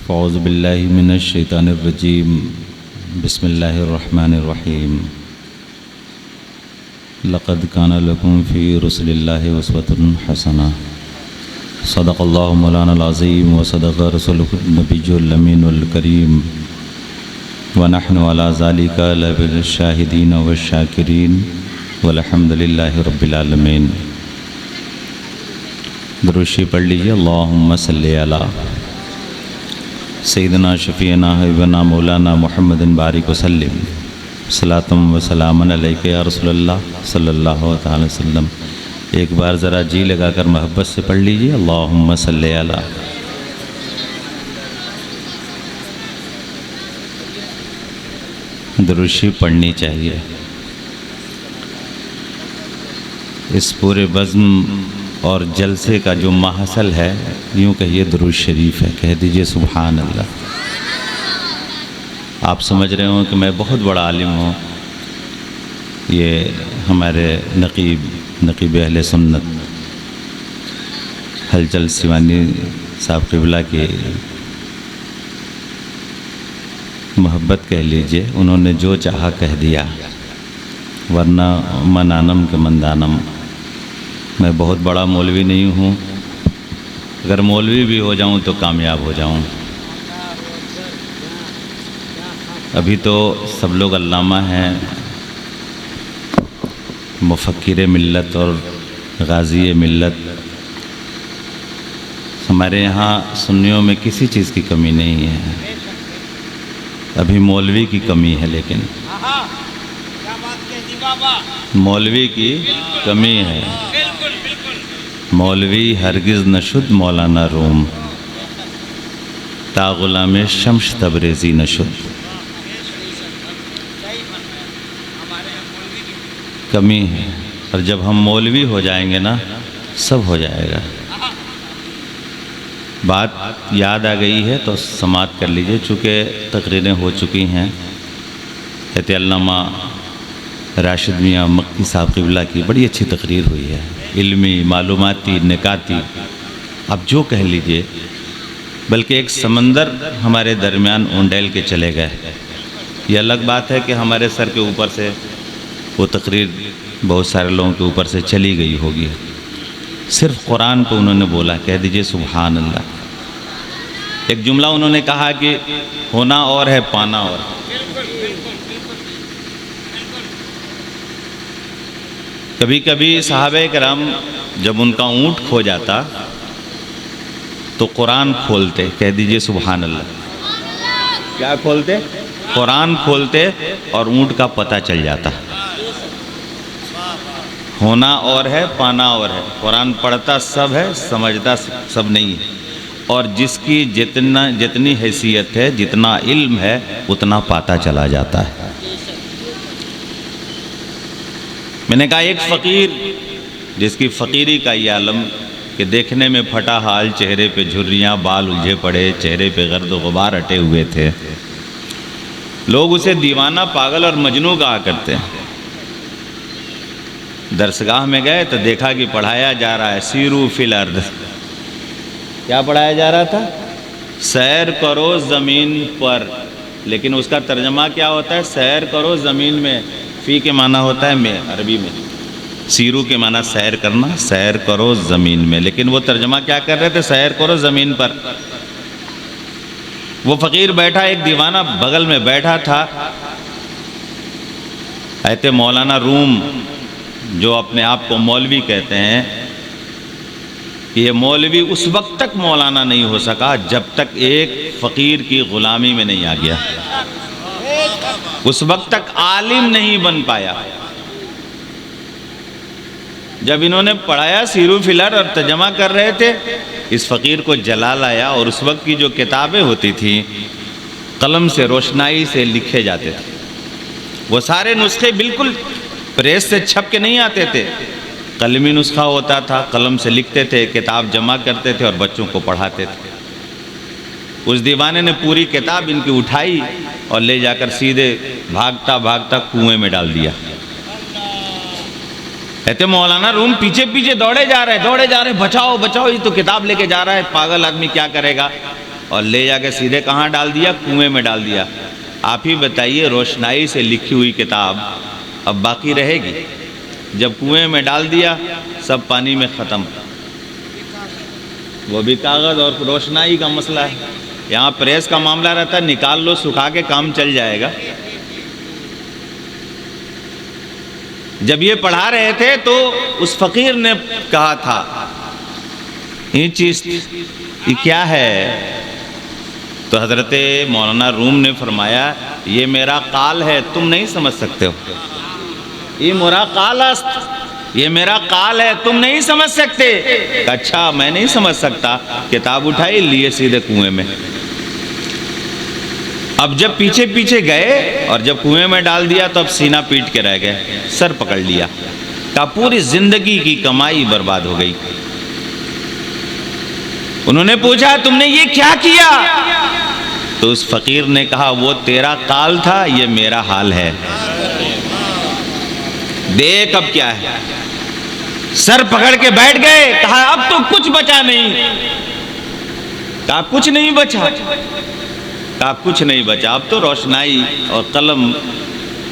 فاعوذ باللہ من الشیطان الرجیم بسم اللہ الرحمن الرحیم لقد کان لکم فی رسول اللہ اسوۃ حسنہ صدق اللہ مولانا العظیم وصدق رسولہ النبی الامین الکریم ونحن علی ذلک لمن الشاہدین والشاکرین والحمد للہ رب العالمین۔ درود شریف پڑھ لیجیے۔ اللہم صلی علی سیدنا شفیعنا حبیبنا مولانا محمد بارک وسلم صلاۃ و سلام علیک یا رسول اللہ صلی اللہ تعالی وسلم۔ ایک بار ذرا جی لگا کر محبت سے پڑھ لیجیے۔ اللہم صلی علی۔ درود شریف پڑھنی چاہیے۔ اس پورے بزم اور جلسے کا جو محصل ہے یوں کہیے درود شریف ہے۔ کہہ دیجئے سبحان اللہ۔ آپ سمجھ رہے ہوں کہ میں بہت بڑا عالم ہوں۔ یہ ہمارے نقیب اہل سنت ہلچل سیوانی صاحب قبلہ کی محبت کہہ لیجئے، انہوں نے جو چاہا کہہ دیا، ورنہ منانم کے مندانم۔ میں بہت بڑا مولوی نہیں ہوں، اگر مولوی بھی ہو جاؤں تو کامیاب ہو جاؤں۔ ابھی تو سب لوگ علامہ ہیں، مفکر ملت اور غازی ملت۔ ہمارے یہاں سنیوں میں کسی چیز کی کمی نہیں ہے، ابھی مولوی کی کمی ہے، لیکن مولوی کی کمی ہے۔ مولوی ہرگز نشد مولانا روم، تا غلام شمس تبریزی نشد۔ کمی ہے، اور جب ہم مولوی ہو جائیں گے نا سب ہو جائے گا۔ بات یاد آ گئی ہے تو سماعت کر لیجئے، چونکہ تقریریں ہو چکی ہیں۔ حضرت علامہ راشد میاں مکی صاحب قبلہ کی بڑی اچھی تقریر ہوئی ہے، علمی، معلوماتی، نکاتی، اب جو کہہ لیجئے۔ بلکہ ایک سمندر ہمارے درمیان اونڈیل کے چلے گئے۔ یہ الگ بات ہے کہ ہمارے سر کے اوپر سے وہ تقریر بہت سارے لوگوں کے اوپر سے چلی گئی ہوگی، صرف قرآن کو انہوں نے بولا۔ کہہ دیجئے سبحان اللہ۔ ایک جملہ انہوں نے کہا کہ ہونا اور ہے، پانا اور ہے۔ کبھی کبھی صحابہ کرام جب ان کا اونٹ کھو جاتا تو قرآن کھولتے۔ کہہ دیجئے سبحان اللہ۔ کیا کھولتے؟ قرآن کھولتے اور اونٹ کا پتہ چل جاتا۔ ہونا اور ہے، پانا اور ہے۔ قرآن پڑھتا سب ہے، سمجھتا سب نہیں ہے، اور جس کی جتنی حیثیت ہے، جتنا علم ہے، اتنا پاتا چلا جاتا ہے۔ میں نے کہا ایک فقیر جس کی فقیری کا یہ عالم کہ دیکھنے میں پھٹا حال، چہرے پہ جھریاں، بال الجھے پڑے، چہرے پہ گرد و غبار اٹے ہوئے تھے، لوگ اسے دیوانہ، پاگل اور مجنوں کہا کرتے ہیں۔ درسگاہ میں گئے تو دیکھا کہ پڑھایا جا رہا ہے سیرو فی الارض۔ کیا پڑھایا جا رہا تھا؟ سیر کرو زمین پر، لیکن اس کا ترجمہ کیا ہوتا ہے؟ سیر کرو زمین میں۔ فی کے معنی ہوتا ہے میں، عربی میں۔ سیرو کے معنی سیر کرنا، سیر کرو زمین میں، لیکن وہ ترجمہ کیا کر رہے تھے؟ سیر کرو زمین پر۔ وہ فقیر بیٹھا، ایک دیوانہ بغل میں بیٹھا تھا۔ حضرت مولانا روم جو اپنے آپ کو مولوی کہتے ہیں، یہ مولوی اس وقت تک مولانا نہیں ہو سکا جب تک ایک فقیر کی غلامی میں نہیں آ گیا، اس وقت تک عالم نہیں بن پایا۔ جب انہوں نے پڑھایا سیرو فی الارض اور ترجمہ کر رہے تھے، اس فقیر کو جلال آیا، اور اس وقت کی جو کتابیں ہوتی تھیں قلم سے، روشنائی سے لکھے جاتے تھے۔ وہ سارے نسخے بالکل پریس سے چھپ کے نہیں آتے تھے، قلمی نسخہ ہوتا تھا، قلم سے لکھتے تھے، کتاب جمع کرتے تھے اور بچوں کو پڑھاتے تھے۔ اس دیوانے نے پوری کتاب ان کی اٹھائی اور لے جا کر سیدھے بھاگتا بھاگتا کنویں میں ڈال دیا۔ کہتے مولانا روم پیچھے پیچھے دوڑے جا رہے، بچاؤ بچاؤ، یہ تو کتاب لے کے جا رہا ہے، پاگل آدمی کیا کرے گا۔ اور لے جا کے سیدھے کہاں ڈال دیا؟ کنویں میں ڈال دیا۔ آپ ہی بتائیے روشنائی سے لکھی ہوئی کتاب اب باقی رہے گی؟ جب کنویں میں ڈال دیا سب پانی میں ختم۔ وہ بھی کاغذ اور روشنائی کا مسئلہ ہے۔ یہاں پریس کا معاملہ رہتا ہے، نکال لو سکھا کے کام چل جائے گا۔ جب یہ پڑھا رہے تھے تو اس فقیر نے کہا تھا یہ چیز یہ کیا ہے؟ تو حضرت مولانا روم نے فرمایا یہ میرا قال ہے، تم نہیں سمجھ سکتے ہو۔ یہ میرا قال است، یہ میرا قال ہے، تم نہیں سمجھ سکتے۔ اچھا میں نہیں سمجھ سکتا۔ کتاب اٹھائی، لیے سیدھے کنویں میں۔ اب جب پیچھے پیچھے گئے اور جب کنویں میں ڈال دیا تو اب سینہ پیٹ کے رہ گئے، سر پکڑ لیا۔ کہا پوری زندگی کی کمائی برباد ہو گئی۔ انہوں نے پوچھا تم نے یہ کیا کیا؟ تو اس فقیر نے کہا وہ تیرا قال تھا، یہ میرا حال ہے۔ دیکھ اب کیا ہے۔ سر پکڑ کے بیٹھ گئے۔ کہا اب تو کچھ بچا نہیں۔ کہا کچھ نہیں بچا؟ کہا کچھ نہیں بچا، اب تو روشنائی اور قلم،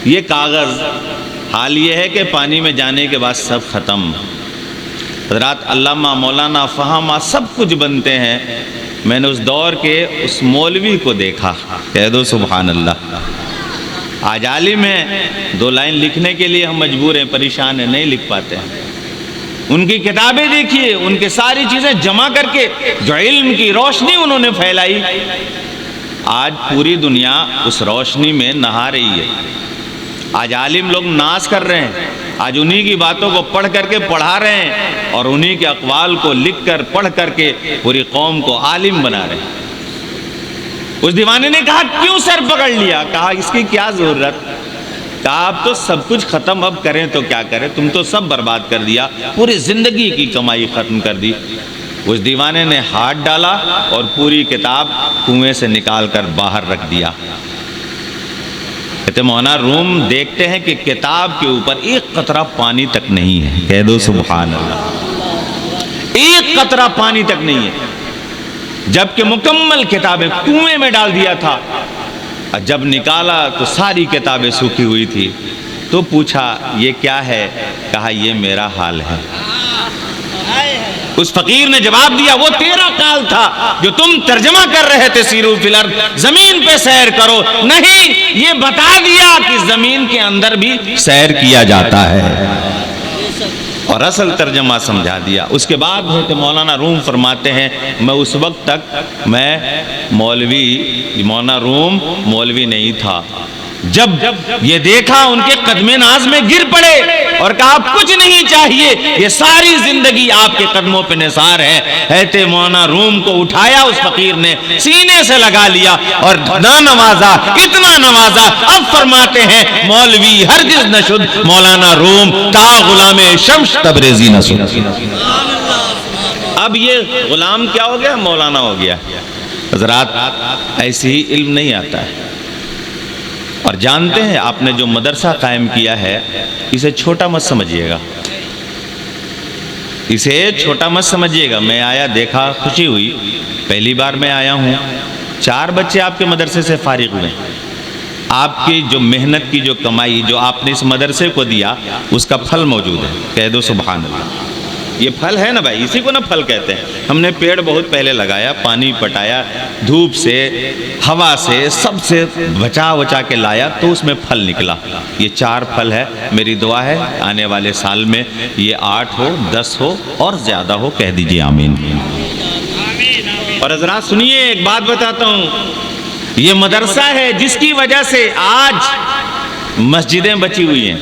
یہ کاغذ، حال یہ ہے کہ پانی میں جانے کے بعد سب ختم۔ حضرات علامہ مولانا فہامہ سب کچھ بنتے ہیں۔ میں نے اس دور کے اس مولوی کو دیکھا، کہہ دو سبحان اللہ۔ آج عالم ہیں، 2 لائن لکھنے کے لیے ہم مجبور ہیں، پریشان ہیں، نہیں لکھ پاتے ہیں۔ ان کی کتابیں دیکھیے، ان کے ساری چیزیں جمع کر کے جو علم کی روشنی انہوں نے پھیلائی، آج پوری دنیا اس روشنی میں نہا رہی ہے۔ آج عالم لوگ ناز کر رہے ہیں، آج انہی کی باتوں کو پڑھ کر کے پڑھا رہے ہیں اور انہی کے اقوال کو لکھ کر پڑھ کر کے پوری قوم کو عالم بنا رہے ہیں۔ اس دیوانے نے کہا کیوں سر پکڑ لیا؟ کہا اس کی کیا ضرورت؟ کہا اب تو سب کچھ ختم، اب کریں تو کیا کریں، تم تو سب برباد کر دیا، پوری زندگی کی کمائی ختم کر دی۔ اس دیوانے نے ہاتھ ڈالا اور پوری کتاب کنویں سے نکال کر باہر رکھ دیا۔ کہتے مولانا روم دیکھتے ہیں کہ کتاب کے اوپر ایک قطرہ پانی تک نہیں ہے، کہہ دو سبحان اللہ، ایک قطرہ پانی تک نہیں ہے، جبکہ مکمل کتابیں کنویں میں ڈال دیا تھا۔ جب نکالا تو ساری کتابیں سوکھی ہوئی تھی۔ تو پوچھا یہ کیا ہے؟ کہا یہ میرا حال ہے۔ اس فقیر نے جواب دیا وہ تیرا قال تھا جو تم ترجمہ کر رہے تھے، سیرو فی الارض، زمین پہ سیر کرو، نہیں، یہ بتا دیا کہ زمین کے اندر بھی سیر کیا جاتا ہے، اور اصل ترجمہ سمجھا دیا۔ اس کے بعد مولانا روم فرماتے ہیں میں اس وقت تک مولانا روم مولوی نہیں تھا، جب یہ دیکھا ان کے قدم ناز میں گر پڑے اور کہا اب کچھ نہیں چاہیے، یہ ساری زندگی آپ کے قدموں پہ نثار ہے۔ حضرت مولانا روم کو اٹھایا اس فقیر نے، سینے سے لگا لیا اور نہ نوازا، اتنا نوازا، اب فرماتے ہیں مولوی ہرگز نہ شد مولانا روم، تا غلام شمس تبریزی نہ شد۔ اب یہ غلام کیا ہو گیا؟ مولانا ہو گیا۔ حضرات ایسی ہی علم نہیں آتا ہے۔ اور جانتے ہیں آپ نے جو مدرسہ قائم کیا ہے اسے چھوٹا مت سمجھیے گا، اسے چھوٹا مت سمجھیے گا۔ میں آیا، دیکھا، خوشی ہوئی، پہلی بار میں آیا ہوں، 4 بچے آپ کے مدرسے سے فارغ ہوئے۔ آپ کی جو محنت کی جو کمائی جو آپ نے اس مدرسے کو دیا اس کا پھل موجود ہے، کہہ دو سبحان اللہ۔ یہ پھل ہے نا بھائی، اسی کو نا پھل کہتے ہیں۔ ہم نے پیڑ بہت پہلے لگایا، پانی پٹایا، دھوپ سے، ہوا سے، سب سے بچا بچا کے لایا تو اس میں پھل نکلا۔ یہ 4 پھل ہے۔ میری دعا ہے آنے والے سال میں یہ 8 ہو، 10 ہو اور زیادہ ہو، کہہ دیجئے آمین۔ اور حضرات سنیے، ایک بات بتاتا ہوں، یہ مدرسہ ہے جس کی وجہ سے آج مسجدیں بچی ہوئی ہیں،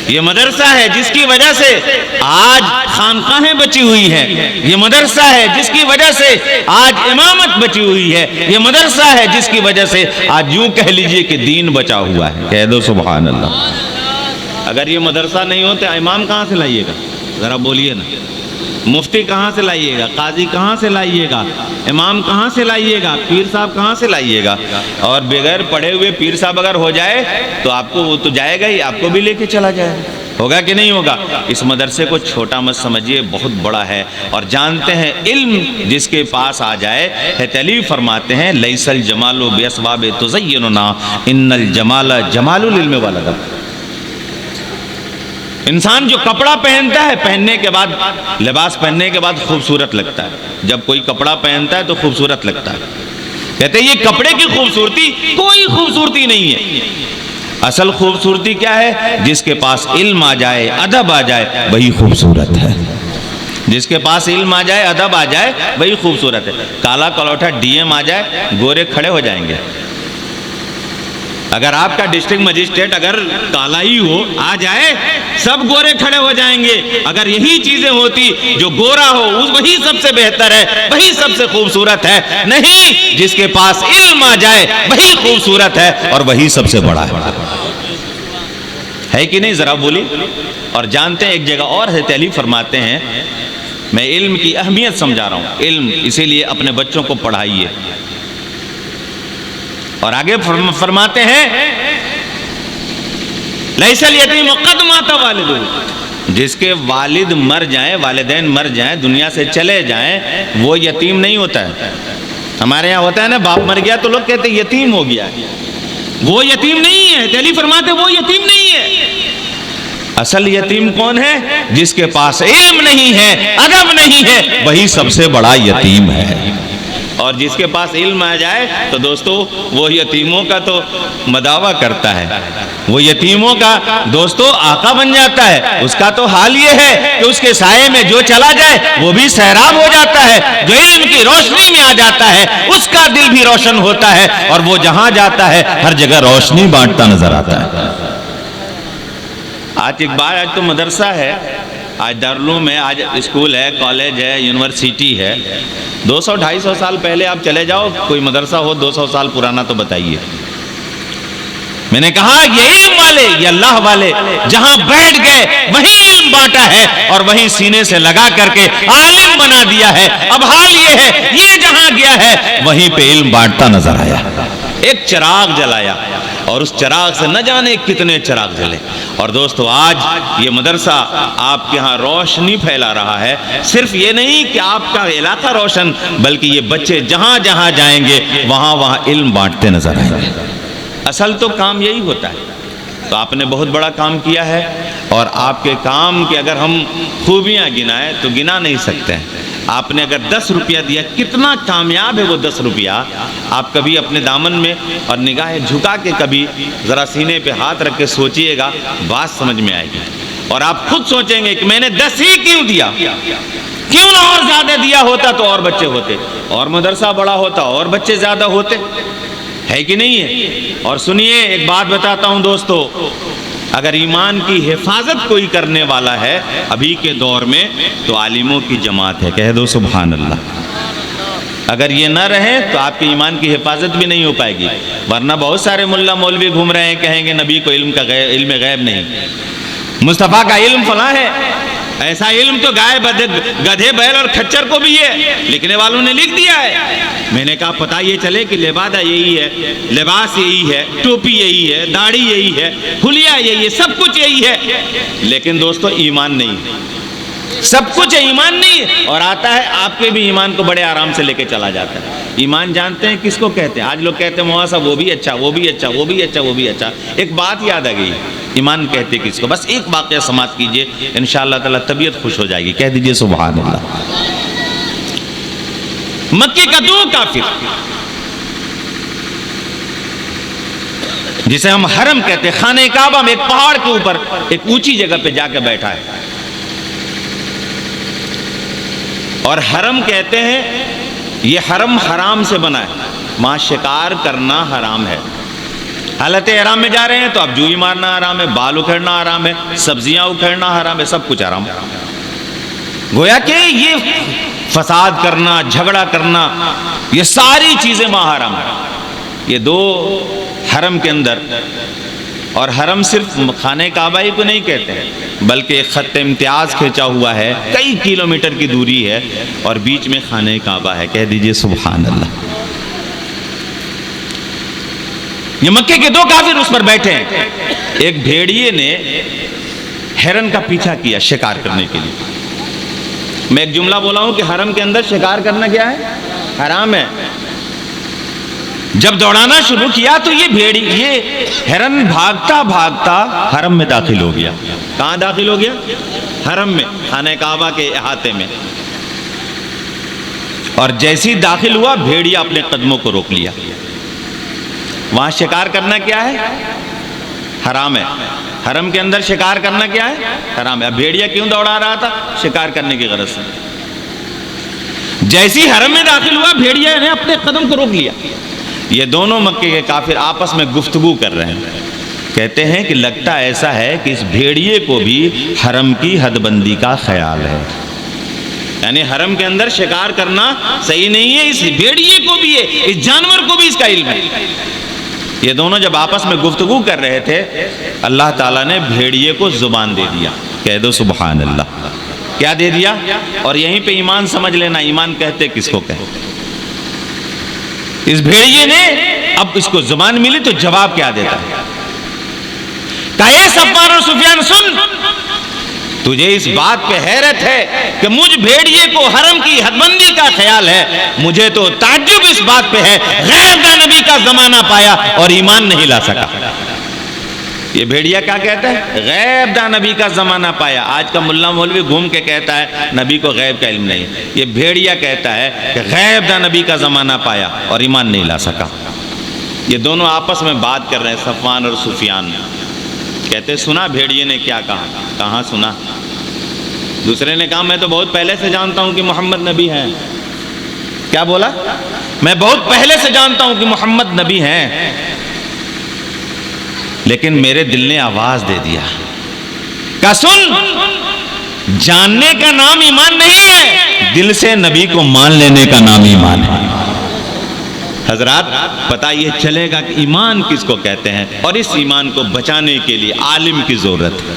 یہ مدرسہ ہے جس کی وجہ سے آج خانقاہیں بچی ہوئی ہیں، یہ مدرسہ ہے جس کی وجہ سے آج امامت بچی ہوئی ہے، یہ مدرسہ ہے جس کی وجہ سے آج یوں کہہ لیجئے کہ دین بچا ہوا ہے، کہہ دو سبحان اللہ۔ اگر یہ مدرسہ نہیں ہوتا امام کہاں سے لائیے گا؟ ذرا بولیے نا، مفتی کہاں سے لائیے گا؟ قاضی کہاں سے لائیے گا؟ امام کہاں سے لائیے گا؟ پیر صاحب کہاں سے لائیے گا؟ اور بغیر پڑھے ہوئے پیر صاحب اگر ہو جائے تو آپ کو وہ تو جائے گا ہی، آپ کو بھی لے کے چلا جائے گا۔ ہوگا کہ نہیں ہوگا؟ اس مدرسے کو چھوٹا مت سمجھیے، بہت بڑا ہے۔ اور جانتے ہیں علم جس کے پاس آ جائے، حضرت علی فرماتے ہیں لیس الجمال باسباب تزیننا ان الجمال جمال العلم والادب۔ انسان جو کپڑا پہنتا ہے، پہننے کے بعد، لباس پہننے کے بعد خوبصورت لگتا ہے۔ جب کوئی کپڑا پہنتا ہے تو خوبصورت لگتا ہے۔ کہتے ہیں یہ کپڑے کی خوبصورتی کوئی خوبصورتی نہیں ہے، اصل خوبصورتی کیا ہے؟ جس کے پاس علم آ جائے، ادب آ جائے، وہی خوبصورت ہے۔ جس کے پاس علم آ جائے، ادب آ جائے، وہی خوبصورت ہے۔ کالا کلوٹا ڈی ایم آ جائے، گورے کھڑے ہو جائیں گے۔ اگر آپ کا ڈسٹرکٹ مجسٹریٹ اگر کالا ہی ہو آ جائے، سب گورے کھڑے ہو جائیں گے۔ اگر یہی چیزیں ہوتی، جو گورا ہو وہی سب سے بہتر ہے، وہی سب سے خوبصورت ہے، نہیں، جس کے پاس علم آ جائے وہی خوبصورت ہے اور وہی سب سے بڑا ہے کہ نہیں؟ ذرا بولی۔ اور جانتے ہیں ایک جگہ اور حضرت علی فرماتے ہیں، میں علم کی اہمیت سمجھا رہا ہوں، علم اسی لیے اپنے بچوں کو پڑھائیے۔ اور آگے فرماتے ہیں لیس الیتیم قد مات والدہ، جس کے والد مر جائیں، والدین مر جائیں، دنیا سے چلے جائیں، وہ یتیم نہیں ہوتا ہے۔ ہمارے یہاں ہوتا ہے نا، باپ مر گیا تو لوگ کہتے ہیں یتیم ہو گیا، وہ یتیم نہیں ہے۔ علی فرماتے ہیں وہ یتیم نہیں ہے۔ اصل یتیم کون ہے؟ جس کے پاس علم نہیں ہے، ادب نہیں ہے، وہی سب سے بڑا یتیم ہے۔ اور جس کے پاس علم آ جائے تو دوستو وہ یتیموں کا تو مداوع کرتا ہے، وہ یتیموں کا دوستو آقا بن جاتا ہے۔ اس کا تو حال یہ ہے کہ اس کے سائے میں جو چلا جائے وہ بھی سیراب ہو جاتا ہے، جو علم کی روشنی میں آ جاتا ہے اس کا دل بھی روشن ہوتا ہے، اور وہ جہاں جاتا ہے ہر جگہ روشنی بانٹتا نظر آتا ہے۔ آج اقبال، آج تو مدرسہ ہے، آج دارالعلوم ہے، آج اسکول ہے، کالج ہے، یونیورسٹی ہے۔ 200-250 سال پہلے آپ چلے جاؤ، کوئی مدرسہ ہو 200 سال پرانا تو بتائیے۔ میں نے کہا یہ علم والے، یہ اللہ والے جہاں بیٹھ گئے وہیں علم بانٹا ہے، اور وہیں سینے سے لگا کر کے عالم بنا دیا ہے۔ اب حال یہ ہے، یہ جہاں گیا ہے وہیں پہ علم بانٹتا نظر آیا۔ ایک چراغ جلایا، اور اس چراغ سے نہ جانے کتنے چراغ جلے۔ اور دوستو آج یہ مدرسہ آپ کے ہاں روشنی پھیلا رہا ہے۔ صرف یہ نہیں کہ آپ کا علاقہ روشن، بلکہ یہ بچے جہاں جہاں جائیں گے وہاں وہاں علم بانٹتے نظر آئیں گے۔ اصل تو کام یہی ہوتا ہے۔ تو آپ نے بہت بڑا کام کیا ہے، اور آپ کے کام کے اگر ہم خوبیاں گنائیں تو گنا نہیں سکتے ہیں۔ آپ نے اگر 10 روپیہ دیا، کتنا کامیاب ہے وہ 10 روپیہ۔ آپ کبھی اپنے دامن میں اور نگاہیں جھکا کے کبھی ذرا سینے پہ ہاتھ رکھ کے سوچئے گا، بات سمجھ میں آئے گی، اور آپ خود سوچیں گے کہ میں نے 10 ہی کیوں دیا، کیوں نہ اور زیادہ دیا ہوتا تو اور بچے ہوتے، اور مدرسہ بڑا ہوتا اور بچے زیادہ ہوتے، ہے کہ نہیں ہے؟ اور سنیے ایک بات بتاتا ہوں دوستو، اگر ایمان کی حفاظت کوئی کرنے والا ہے ابھی کے دور میں تو عالموں کی جماعت ہے۔ کہہ دو سبحان اللہ۔ اگر یہ نہ رہے تو آپ کے ایمان کی حفاظت بھی نہیں ہو پائے گی، ورنہ بہت سارے ملا مولوی گھوم رہے ہیں، کہیں گے نبی کو علم غیب نہیں، مصطفیٰ کا علم فلاں ہے۔ ایسا علم تو گائے گدھے بیل اور کھچر کو بھی ہے، لکھنے والوں نے لکھ دیا ہے۔ میں نے کہا پتہ یہ چلے کہ لبادہ یہی ہے، لباس یہی ہے، ٹوپی یہی ہے، داڑھی یہی ہے، حلیہ یہی ہے، سب کچھ یہی ہے، لیکن دوستو ایمان نہیں، سب کچھ ایمان نہیں، اور آتا ہے آپ کے بھی ایمان کو بڑے آرام سے لے کے چلا جاتا ہے۔ ایمان جانتے ہیں کس کو کہتے ہیں؟ آج لوگ کہتے ہیں مولانا صاحب وہ بھی اچھا، وہ بھی اچھا، وہ بھی اچھا، وہ بھی اچھا۔ ایک بات یاد آ گئی، ایمان کہتے کس کو؟ بس ایک واقعہ سماعت کیجئے، انشاءاللہ تعالی طبیعت خوش ہو جائے گی۔ کہہ دیجئے سبحان اللہ۔ مکے کا 2 کافر، جسے ہم حرم کہتے ہیں، خانہ کعبہ میں ایک پہاڑ کے اوپر ایک اونچی جگہ پہ جا کے بیٹھا ہے، اور حرم کہتے ہیں یہ حرم حرام سے بنا ہے، وہاں شکار کرنا حرام ہے۔ حالت احرام میں جا رہے ہیں تو اب جوئی مارنا حرام ہے، بال اکھڑنا حرام ہے، سبزیاں اکھڑنا حرام ہے، سب کچھ حرام ہے۔ گویا کہ یہ فساد کرنا، جھگڑا کرنا، یہ ساری چیزیں وہاں حرام ہے۔ یہ 2 حرم کے اندر، اور حرم صرف خانہ کعبہ ہی کو نہیں کہتے ہیں، بلکہ ایک خط امتیاز کھینچا ہوا ہے، کئی کلومیٹر کی دوری ہے، اور بیچ میں خانہ کعبہ ہے۔ کہہ دیجئے سبحان اللہ۔ یہ مکے کے 2 کافر اس پر بیٹھے ہیں۔ ایک بھیڑیے نے ہرن کا پیچھا کیا شکار کرنے کے لیے۔ میں ایک جملہ بولا ہوں کہ حرم کے اندر شکار کرنا کیا ہے؟ حرام ہے۔ جب دوڑانا شروع کیا تو یہ ہرن بھاگتا بھاگتا حرم میں داخل ہو گیا۔ کہاں داخل ہو گیا؟ حرم میں، خانہ کعبہ کے احاطے میں۔ اور جیسی داخل ہوا بھیڑیا اپنے قدموں کو روک لیا۔ وہاں شکار کرنا کیا ہے؟ حرام ہے۔ حرم کے اندر شکار کرنا کیا ہے؟ حرام ہے۔ اب بھیڑیا کیوں دوڑا رہا تھا؟ شکار کرنے کی غرض سے۔ جیسی حرم میں داخل ہوا بھیڑیا نے اپنے قدم کو روک لیا۔ یہ دونوں مکے کے کافر آپس میں گفتگو کر رہے ہیں، کہتے ہیں کہ لگتا ایسا ہے کہ اس بھیڑیے کو بھی حرم کی حد بندی کا خیال ہے، یعنی حرم کے اندر شکار کرنا صحیح نہیں ہے، اس بھیڑیے کو بھی ہے، اس جانور کو بھی اس کا علم ہے۔ یہ دونوں جب آپس میں گفتگو کر رہے تھے اللہ تعالیٰ نے بھیڑیے کو زبان دے دیا۔ کہہ دو سبحان اللہ۔ کیا دے دیا؟ اور یہیں پہ ایمان سمجھ لینا، ایمان کہتے کس کو کہتے؟ اس بھیڑیے نے اب اس کو زبان ملی تو جواب کیا دیتا ہے؟ کہا اے صفوان اور سفیان سن، تجھے اس بات پہ حیرت ہے کہ مجھ بھیڑیے کو حرم کی حد بندی کا خیال ہے، مجھے تو تعجب اس بات پہ ہے غیب دا نبی کا زمانہ پایا اور ایمان نہیں لا سکا۔ یہ بھیڑیا کیا کہتا ہے؟ غیب دا نبی کا زمانہ پایا۔ آج کا ملا مولوی گھوم کے کہتا ہے نبی کو غیب کا علم نہیں، یہ بھیڑیا کہتا ہے کہ غیب دا نبی کا زمانہ پایا اور ایمان نہیں لا سکا۔ یہ دونوں آپس میں بات کر رہے ہیں، صفوان اور سفیان۔ کہتے سنا بھیڑیے نے کیا کہا؟ کہاں سنا؟ دوسرے نے کہا میں تو بہت پہلے سے جانتا ہوں کہ محمد نبی ہیں۔ کیا بولا؟ میں بہت پہلے سے جانتا ہوں کہ محمد نبی ہیں، لیکن میرے دل نے آواز دے دیا۔ کہا سن، جاننے کا نام ایمان نہیں ہے، دل سے نبی کو مان لینے کا نام ایمان ہے۔ حضرات پتہ یہ چلے گا کہ ایمان کس کو کہتے ہیں، اور اس ایمان کو بچانے کے لیے عالم کی ضرورت ہے،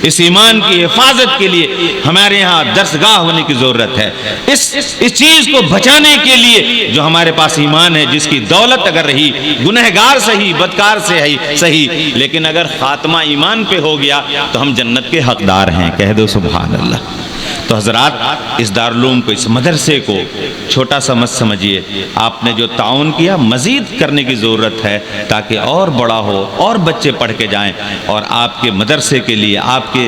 اس ایمان کی حفاظت کے لیے ہمارے ہاں درسگاہ ہونے کی ضرورت ہے۔ اس چیز کو بچانے کے لیے جو ہمارے پاس ایمان ہے، جس کی دولت اگر رہی گنہگار صحیح بدکار سے صحیح، لیکن اگر خاتمہ ایمان پہ ہو گیا تو ہم جنت کے حقدار ہیں۔ کہہ دو سبحان اللہ۔ تو حضرات اس دارالعلوم کو، اس مدرسے کو چھوٹا سا مت سمجھیے، آپ نے جو تعاون کیا مزید کرنے کی ضرورت ہے تاکہ اور بڑا ہو اور بچے پڑھ کے جائیں، اور آپ کے مدرسے کے لیے، آپ کے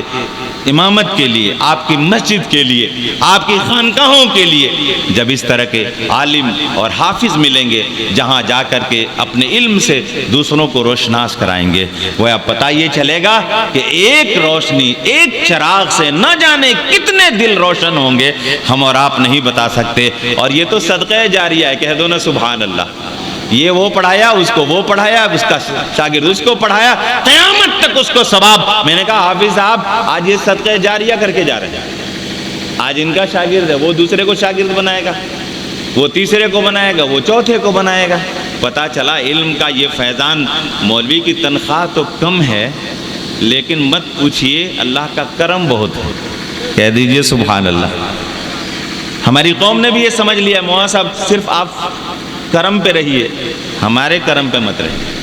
امامت کے لیے، آپ کی مسجد کے لیے، آپ کی خانقاہوں کے لیے جب اس طرح کے عالم اور حافظ ملیں گے جہاں جا کر کے اپنے علم سے دوسروں کو روشناس کرائیں گے، وہ اب پتہ یہ چلے گا کہ ایک روشنی، ایک چراغ سے نہ جانے کتنے دل روشن ہوں گے، ہم اور آپ نہیں بتا سکتے۔ اور یہ تو صدقہ جاریہ ہے، کہہ دو نا سبحان اللہ۔ یہ وہ پڑھایا، اس کو وہ پڑھایا، اس کا شاگرد اس کو پڑھایا، قیامت تک اس کو ثواب۔ میں نے کہا حافظ صاحب آج یہ صدقہ جاریہ کر کے جا رہے ہیں، آج ان کا شاگرد ہے، وہ دوسرے کو شاگرد بنائے گا، وہ تیسرے کو بنائے گا، وہ چوتھے کو بنائے گا۔ پتہ چلا علم کا یہ فیضان، مولوی کی تنخواہ تو کم ہے لیکن مت پوچھئے اللہ کا کرم بہت ہے۔ کہہ دیجئے سبحان اللہ۔ ہماری قوم نے بھی یہ سمجھ لیا مولانا صاحب صرف آپ کرم پہ رہیے، ہمارے کرم پہ مت رہیے۔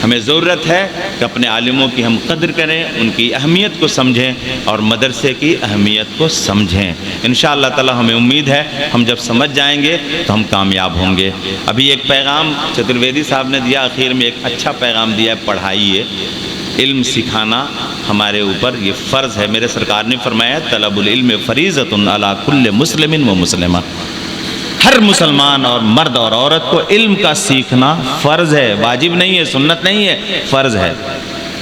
ہمیں ضرورت ہے کہ اپنے عالموں کی ہم قدر کریں، ان کی اہمیت کو سمجھیں اور مدرسے کی اہمیت کو سمجھیں۔ انشاءاللہ تعالی ہمیں امید ہے ہم جب سمجھ جائیں گے تو ہم کامیاب ہوں گے۔ ابھی ایک پیغام چترویدی صاحب نے دیا، آخر میں ایک اچھا پیغام دیا ہے، پڑھائیے۔ علم سکھانا ہمارے اوپر یہ فرض ہے۔ میرے سرکار نے فرمایا طلب العلم فریضۃ علی کل مسلم و مسلمہ، ہر مسلمان اور مرد اور عورت کو علم کا سیکھنا فرض ہے، واجب نہیں ہے، سنت نہیں ہے، فرض ہے۔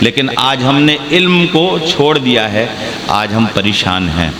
لیکن آج ہم نے علم کو چھوڑ دیا ہے، آج ہم پریشان ہیں۔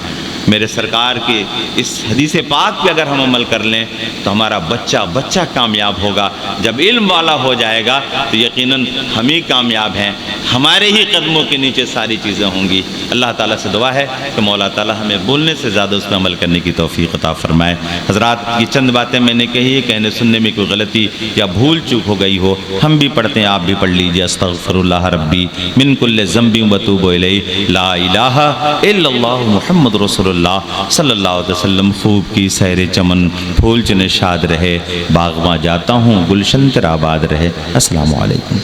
میرے سرکار کی اس حدیث پاک پہ اگر ہم عمل کر لیں تو ہمارا بچہ کامیاب ہوگا۔ جب علم والا ہو جائے گا تو یقیناً ہم ہی کامیاب ہیں، ہمارے ہی قدموں کے نیچے ساری چیزیں ہوں گی۔ اللہ تعالیٰ سے دعا ہے کہ مولا تعالیٰ ہمیں بولنے سے زیادہ اس پہ عمل کرنے کی توفیق عطا فرمائے۔ حضرات یہ چند باتیں میں نے کہی ہے، کہنے سننے میں کوئی غلطی یا بھول چوک ہو گئی ہو، ہم بھی پڑھتے ہیں، آپ بھی پڑھ لیجیے۔ استغفر اللہ ربی من کل ذنب واتوب الیہ، لا الہ الا اللہ محمد رسول اللہ صلی اللہ علیہ وسلم۔ خوب کی سیر چمن، پھول چنے شاد رہے، باغ میں جاتا ہوں گلشن تیرا آباد رہے۔ السلام علیکم۔